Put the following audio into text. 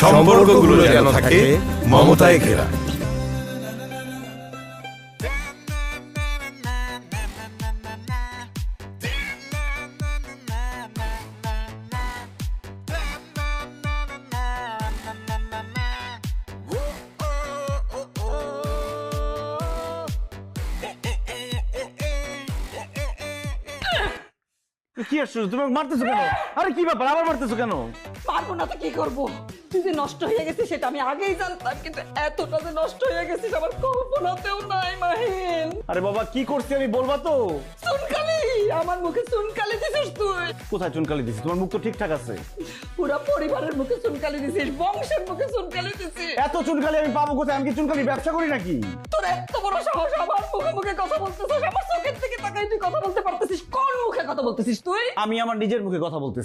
সম্পর্কগুলো যেন থাকে মমতায় ঘেরা। কি আসছো তুমি মারতেছো কেন? আরে কি ব্যাপার আবার মারতেছো কেন? পারবো না তো কি করবো? তুই যে নষ্ট হয়ে গেছিস সেটা আমি আগেই জানতাম, কিন্তু এতটা যে নষ্ট হয়ে গেছিস আমার কল্পনাতেও নাই মাহিন। আরে বাবা কি করছি আমি বলবা তো? চুনকালি, আমার মুখে চুনকালি দিছিস তুই। কোথায় চুনকালি দিছি? তোমার মুখ তো ঠিকঠাক আছে। পুরা পরিবারের মুখে চুনকালি দিছিস, বংশের মুখে চুনকালি দিছিস। এত চুনকালি আমি পাবো কোথায়? আমি কি চুনকালি ব্যবসা করি নাকি? তোর এত বড় সাহস, আমার মুখে মুখে কথা বলতেছিস, আমার চোখের থেকে তাকাই তুই কথা বলতে পারতেছিস? কোন মুখে কথা বলতেছিস তুই? আমি আমার নিজের মুখে কথা বলতেছি।